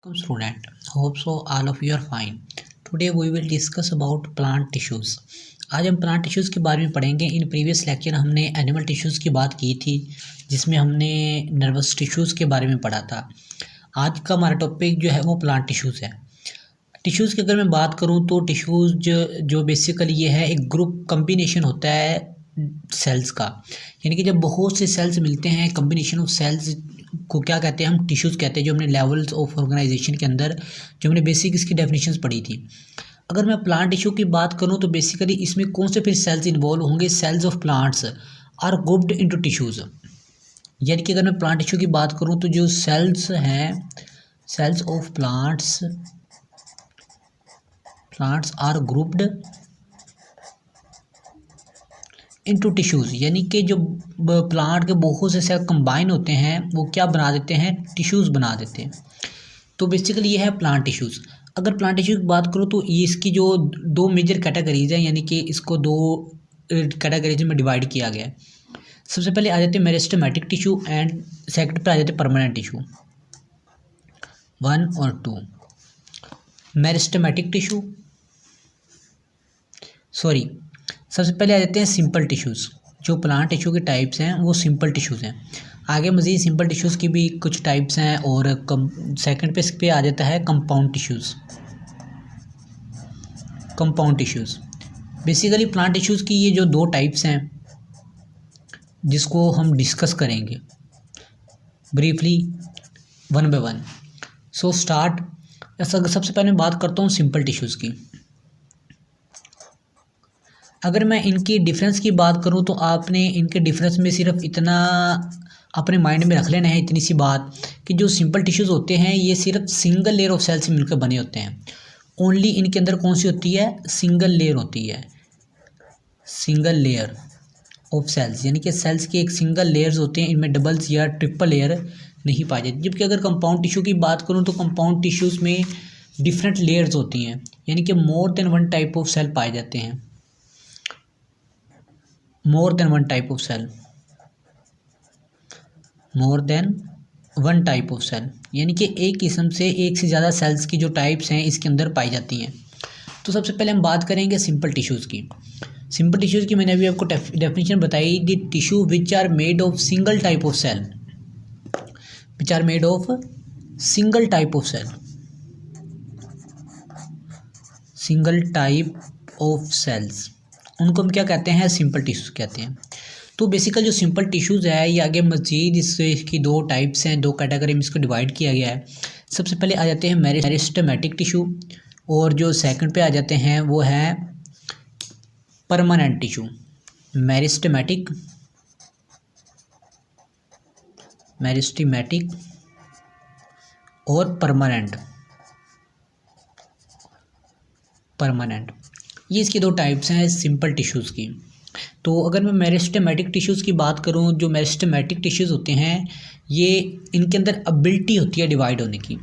Welcome student. Hope so all of you are fine. Today we will discuss about plant tissues. आज हम plant tissues के बारे में पढ़ेंगे। इन प्रीवियस लेक्चर हमने एनिमल टिश्यूज़ की बात की थी, जिसमें हमने नर्वस टिश्यूज़ के बारे में पढ़ा था। आज का हमारा टॉपिक जो है वो प्लांट टिश्यूज़ है। टिश्यूज़ की अगर मैं बात करूँ तो टिश्यूज़ जो बेसिकली ये है एक ग्रुप कम्बिनेशन होता है सेल्स का, यानी कि जब बहुत से सेल्स मिलते हैं, कम्बिनेशन ऑफ सेल्स को क्या कहते हैं, हम टिश्यूज़ कहते हैं। जो हमने लेवल्स ऑफ ऑर्गेनाइजेशन के अंदर जो हमने बेसिक इसकी डेफिनेशंस पढ़ी थी। अगर मैं प्लांट टिश्यू की बात करूं तो बेसिकली इसमें कौन से फिर सेल्स इन्वॉल्व होंगे, cells of plants are grouped into tissues. यानी कि अगर मैं प्लांट टिश्यू की बात करूं तो जो सेल्स हैं, cells of plants are grouped into tissues, यानी कि जो प्लांट के बहुत से सेल कंबाइन होते हैं वो क्या बना देते हैं, टिश्यूज़ बना देते हैं। तो बेसिकली ये है प्लांट टिश्यूज़। अगर प्लांट टिश्यू की बात करूँ तो ये इसकी जो दो मेजर कैटेगरीज हैं, यानी कि इसको दो कैटेगरीज में डिवाइड किया गया है। सबसे पहले आ जाते हैं मेरिस्टेमेटिक टिश्यू एंड सेकंड पे आ जाते हैं परमानेंट टिश्यू। 1 और 2 मेरिस्टेमेटिक टिश्यू, सॉरी सबसे पहले आ जाते हैं सिंपल टिश्यूज़। जो प्लांट टिश्यू के टाइप्स हैं वो सिंपल टिश्यूज़ हैं। आगे मज़ीद सिंपल टिश्यूज़ की भी कुछ टाइप्स हैं और सेकंड पे इस पे आ जाता है compound tissues. Compound tissues basically plant tissues की ये जो दो टाइप्स हैं जिसको हम डिस्कस करेंगे briefly one by one. So start. सबसे पहले मैं बात करता हूँ सिंपल टिश्यूज़ की। अगर मैं इनकी डिफरेंस की बात करूं तो आपने इनके डिफरेंस में सिर्फ इतना अपने माइंड में रख लेना है, इतनी सी बात, कि जो सिंपल टिश्यूज़ होते हैं ये सिर्फ सिंगल लेयर ऑफ सेल से मिलकर बने होते हैं। ओनली इनके अंदर कौन सी होती है, सिंगल लेयर होती है, सिंगल लेयर ऑफ सेल्स, यानी कि सेल्स के एक सिंगल लेयर्स होते हैं, इनमें डबल्स या ट्रिपल लेयर नहीं पाई जाती। जबकि अगर कंपाउंड टिश्यू की बात करूँ तो कंपाउंड टिश्यूज़ में डिफरेंट लेयर्स होती हैं, यानी कि more than one type of cell पाए जाते हैं, more than one type of cell, more than one type of cell, यानी कि एक किस्म से एक से ज़्यादा सेल्स की जो टाइप्स हैं इसके अंदर पाई जाती हैं। तो सबसे पहले हम बात करेंगे सिंपल टिश्यूज़ की। सिंपल टिश्यूज़ की मैंने अभी आपको डेफिनेशन बताई, the tissue which are made of single type of cell, which are made of single type of cell, single type of cells, उनको हम क्या कहते हैं, सिंपल टिश्यूज़ कहते हैं। तो बेसिकली जो सिंपल टिश्यूज़ है ये आगे मज़ीद इसकी दो टाइप्स हैं, दो कैटेगरी में इसको डिवाइड किया गया है। सबसे पहले आ जाते हैं मेरिस्टेमेटिक टिश्यू और जो सेकंड पे आ जाते हैं वो है परमानेंट टिश्यू। मेरिस्टेमेटिक, मेरिस्टेमेटिक और परमानेंट, परमानेंट, ये इसकी दो टाइप्स हैं सिंपल टिश्यूज़ की। तो अगर मैं मेरिस्टेमेटिक टिश्यूज़ की बात करूं, जो मेरिस्टेमेटिक टिश्यूज़ होते हैं ये इनके अंदर एबिलिटी होती है डिवाइड होने की,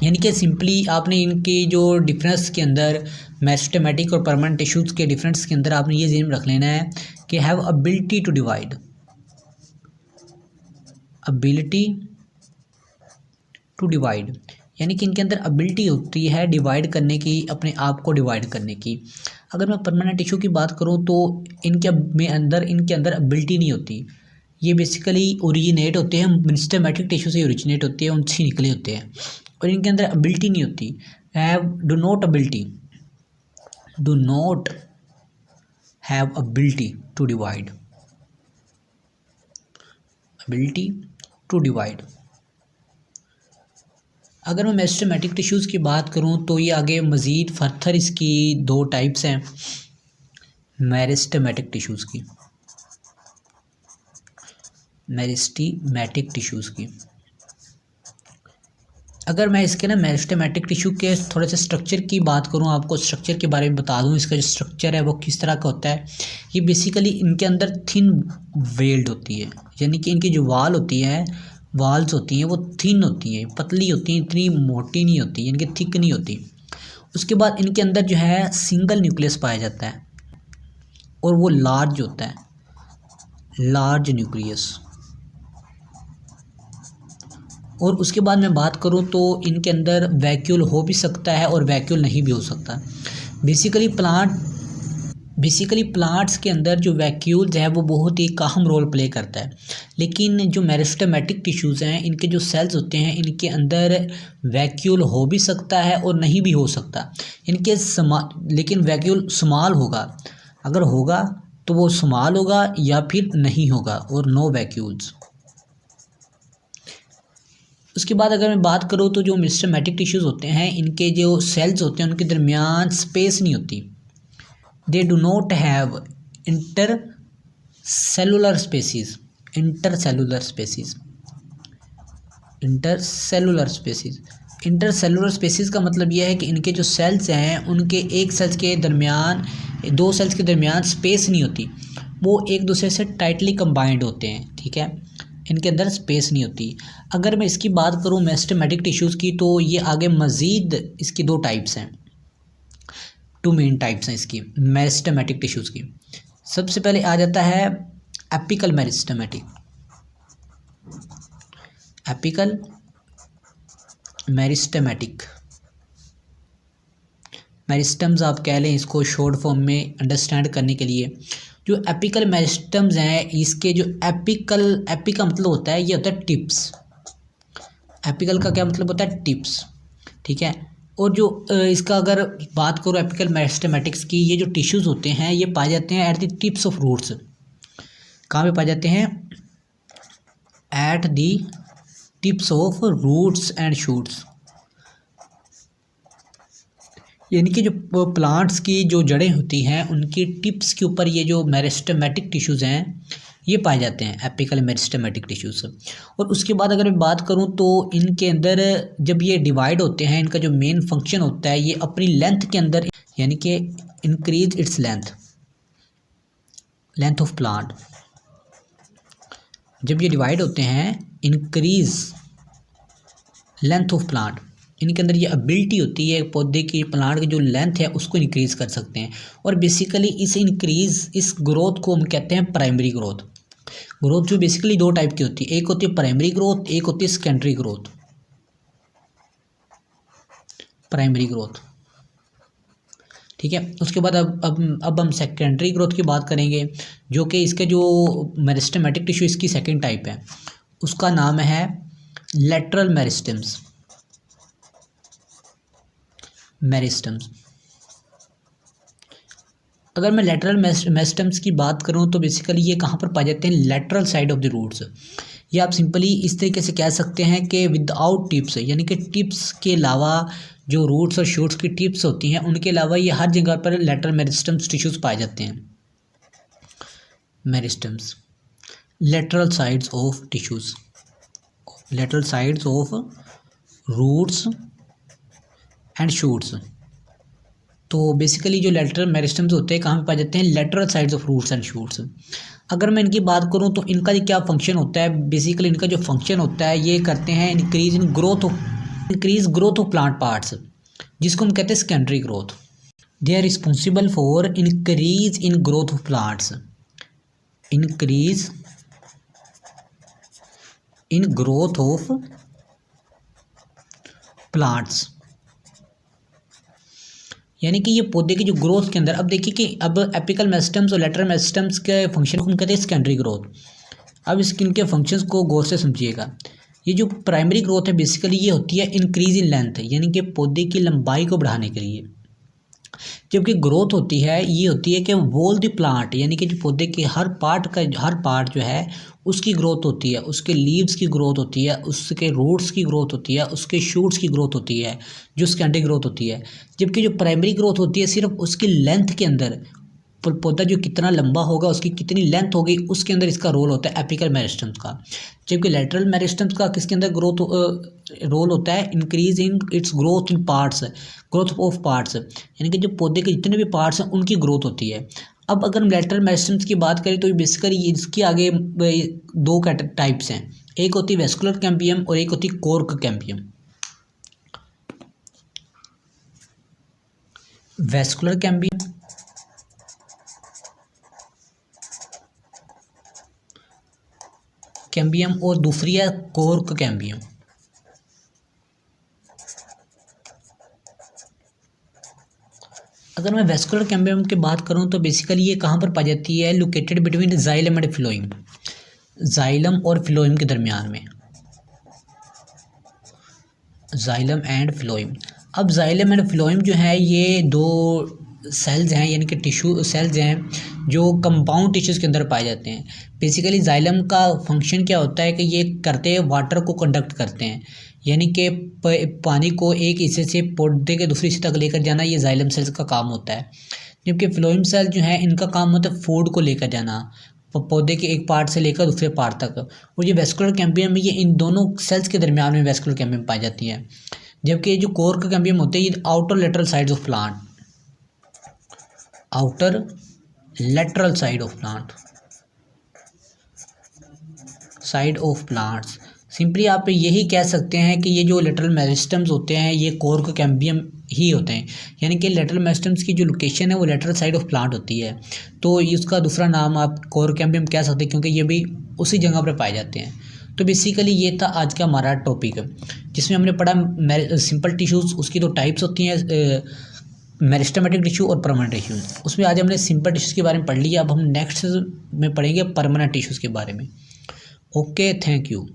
यानी कि सिंपली आपने इनके जो डिफरेंस के अंदर मेरिस्टेमेटिक और परमानेंट टिश्यूज़ के डिफरेंस के अंदर आपने ये ज़हन में रख लेना है कि have ability to divide, ability to divide, यानी कि इनके अंदर एबिलिटी होती है डिवाइड करने की, अपने आप को डिवाइड करने की। अगर मैं परमानेंट टिश्यू की बात करूं तो इनके अंदर एबिलिटी नहीं होती। ये बेसिकली ओरिजिनेट होते हैं मेरिस्टेमेटिक टिश्यू से, ओरिजिनेट होते हैं, उनसे निकले होते हैं और इनके अंदर एबिलिटी नहीं होती। Do not ability, do not have ability to divide, ability to divide. अगर मैं मेरिस्टेमेटिक टिश्यूज़ की बात करूं तो ये आगे मज़ीद फर्दर इसकी दो टाइप्स हैं मेरिस्टेमेटिक टिश्यूज़ की, मेरिस्टेमेटिक टिश्यूज़ की। अगर मैं इसके ना मेरिस्टेमेटिक टिश्यू के थोड़े से स्ट्रक्चर की बात करूं, आपको स्ट्रक्चर के बारे में बता दूं, इसका जो स्ट्रक्चर है वो किस तरह का होता है। ये बेसिकली इनके अंदर थिन वेल्ड होती है, यानी कि इनकी जो वाल होती है, वाल्स होती हैं वो थिन होती हैं, पतली होती हैं, इतनी मोटी नहीं होती, यानी कि थिक नहीं होती। उसके बाद इनके अंदर जो है सिंगल न्यूक्लियस पाया जाता है और वो लार्ज होता है, लार्ज न्यूक्लियस। और उसके बाद मैं बात करूँ तो इनके अंदर वैक्यूल हो भी सकता है और वैक्यूल नहीं भी हो सकता। बेसिकली प्लांट्स के अंदर जो वैक्यूल्स है वो बहुत ही अहम रोल प्ले करता है, लेकिन जो मेरिस्टेमेटिक टिश्यूज़ हैं इनके जो सेल्स होते हैं इनके अंदर वैक्यूल हो भी सकता है और नहीं भी हो सकता। लेकिन वैक्यूल स्मॉल होगा, अगर होगा तो वो स्मॉल होगा या फिर नहीं होगा, और नो वैक्यूल्स। उसके बाद अगर मैं बात करूँ तो जो मेरिस्टेमेटिक टिश्यूज़ होते हैं इनके जो सेल्स होते हैं उनके दरमियान स्पेस नहीं होती। They do not have intercellular species intercellular species intercellular species intercellular species का मतलब यह है कि इनके जो सेल्स हैं उनके एक सेल्स के दरमियान, दो सेल्स के दरमियान स्पेस नहीं होती, वो एक दूसरे से टाइटली कंबाइंड होते हैं। ठीक है, इनके अंदर स्पेस नहीं होती। अगर मैं इसकी बात करूँ मेरिस्टेमेटिक टिश्यूज़ की तो ये आगे मज़ीद इसकी दो टाइप्स हैं, टू मेन टाइप्स हैं इसकी मेरिस्टेमेटिक टिश्यूज़ की। सबसे पहले आ जाता है apical meristematic. Apical meristematic, meristems आप कह लें इसको शॉर्ट फॉर्म में अंडरस्टैंड करने के लिए। जो एपिकल मेरिस्टम्स हैं इसके जो एपी का मतलब होता है, ये होता है टिप्स। एपिकल का क्या मतलब होता है? टिप्स। ठीक है, और जो इसका अगर बात करो एपिकल मेरिस्टेमेटिक्स की, ये जो टिश्यूज़ होते हैं ये पाए जाते हैं at the tips of roots. कहाँ पे पाए जाते हैं? At the tips of roots and shoots. यानी कि जो प्लांट्स की जो जड़ें होती हैं उनकी टिप्स के ऊपर ये जो मेरिस्टेमेटिक टिश्यूज़ हैं ये पाए जाते हैं, एपिकल मेरिस्टेमेटिक टिश्यूज़। और उसके बाद अगर मैं बात करूं तो इनके अंदर जब ये डिवाइड होते हैं इनका जो मेन फंक्शन होता है ये अपनी लेंथ के अंदर, यानी कि increase its length of plant. जब ये डिवाइड होते हैं इंक्रीज लेंथ ऑफ प्लांट, इनके अंदर ये एबिलिटी होती है पौधे की, प्लांट की जो लेंथ है उसको इंक्रीज़ कर सकते हैं। और बेसिकली इस ग्रोथ को हम कहते हैं प्राइमरी ग्रोथ। ग्रोथ जो बेसिकली दो टाइप की होती है, एक होती है प्राइमरी ग्रोथ, एक होती है सेकेंडरी ग्रोथ। प्राइमरी ग्रोथ, ठीक है। उसके बाद अब हम सेकेंडरी ग्रोथ की बात करेंगे, जो कि इसके जो मेरिस्टेमेटिक टिश्यू इसकी सेकेंड टाइप है, उसका नाम है लेटरल मेरिस्टम्स। अगर मैं लेटरल मेरिस्टम्स की बात करूं तो बेसिकली ये कहाँ पर पाए जाते हैं? Lateral side of the roots. ये आप सिंपली इस तरीके से कह सकते हैं कि विदाउट टिप्स, यानी कि टिप्स के अलावा जो रूट्स और शूट्स की टिप्स होती हैं उनके अलावा ये हर जगह पर लेटरल मेरिस्टम्स टिश्यूज पाए जाते हैं। Meristems, lateral sides of tissues, lateral sides of roots and shoots. तो बेसिकली जो लेटरल मेरिस्टम्स होते हैं कहाँ पे पाए जाते हैं? Lateral sides of roots and shoots. अगर मैं इनकी बात करूँ तो इनका क्या फंक्शन होता है? बेसिकली इनका जो फंक्शन होता है ये करते हैं increase growth of plant parts, जिसको हम कहते हैं secondary growth. They are responsible for increase in growth of plants, increase in growth of plants. यानी कि ये पौधे की जो ग्रोथ के अंदर, अब देखिए कि अब एपिकल मेरिस्टम्स और लेटरल मेरिस्टम्स के फंक्शन को हम कहते हैं सेकेंडरी ग्रोथ। अब इनके फंक्शंस को गौर से समझिएगा। ये जो प्राइमरी ग्रोथ है बेसिकली ये होती है इंक्रीज इन लेंथ, यानी कि पौधे की लंबाई को बढ़ाने के लिए। जबकि ग्रोथ होती है ये होती है कि वोल द प्लांट, यानी कि जो पौधे के हर पार्ट जो है उसकी ग्रोथ होती है, उसके लीव्स की ग्रोथ होती है, उसके रूट्स की ग्रोथ होती है, उसके शूट्स की ग्रोथ होती है, जो सेकेंडरी ग्रोथ होती है। जबकि जो प्राइमरी ग्रोथ होती है सिर्फ उसकी लेंथ के अंदर, पौधा जो कितना लंबा होगा उसकी कितनी लेंथ होगी उसके अंदर इसका रोल होता है एपिकल मेरिस्टम्स का। जबकि लेटरल मेरिस्टम्स का किसके अंदर रोल होता है? Increase in its growth in parts, growth of parts, यानी कि जो पौधे के जितने भी पार्ट्स हैं उनकी ग्रोथ होती है। अब अगर हम लेटरल मेरिस्टम्स की बात करें तो बेसिकली इसके आगे दो टाइप्स हैं, एक होती है वेस्कुलर कैम्बियम और एक होती है कॉर्क कैम्बियम। वेस्कुलर कैम्बियम और दूसरी है कॉर्क कैम्बियम। अगर मैं वेस्कुलर कैम्बियम की बात करूं तो बेसिकली ये कहाँ पर पाई जाती है, located between xylem and phloem, xylem और फ्लोएम के दरमियान में, जाइलम एंड फ्लोएम। अब जाइलम एंड फ्लोएम जो है ये दो सेल्स हैं, यानी कि टिश्यू सेल्स हैं जो कंपाउंड टिश्यूज़ के अंदर पाए जाते हैं। बेसिकली जाइलम का फंक्शन क्या होता है कि ये करते हैं वाटर को कंडक्ट करते हैं, यानी कि पानी को एक हिस्से से पौधे के दूसरे हिस्से तक लेकर जाना, ये जाइलम सेल्स का काम होता है। जबकि फ्लोएम सेल जो है इनका काम होता है फूड को लेकर जाना, पौधे के एक पार्ट से लेकर दूसरे पार्ट तक। और ये वेस्कुलर कैम्बियम में ये इन दोनों सेल्स के दरमियान में वेस्कुलर कैम्बियम पाई जाती है। जबकि ये जो कोर का कैम्बियम होते हैं ये outer lateral sides of plant, outer lateral side of plant, side of plants. Simply आप यही कह सकते हैं कि ये जो लेटरल मेरिस्टम्स होते हैं ये कोर का कैम्बियम ही होते हैं, यानी कि लेटरल मेरिस्टम्स की जो लोकेशन है वो लेटरल साइड ऑफ प्लांट होती है। तो इसका दूसरा नाम आप कोर कैम्बियम कह सकते हैं क्योंकि ये भी उसी जगह पर पाए जाते हैं। तो बेसिकली ये था आज का हमारा टॉपिक, जिसमें हमने पढ़ा सिंपल टिश्यूज़, उसकी दो टाइप्स होती हैं, मेरिस्टेमेटिक टिश्यू और परमानेंट टिश्यू। उसमें आज हमने सिंपल टिश्यूज़ के बारे में पढ़ लिया, अब हम नेक्स्ट में पढ़ेंगे परमानेंट टिश्यूज़ के बारे में। Okay, thank you.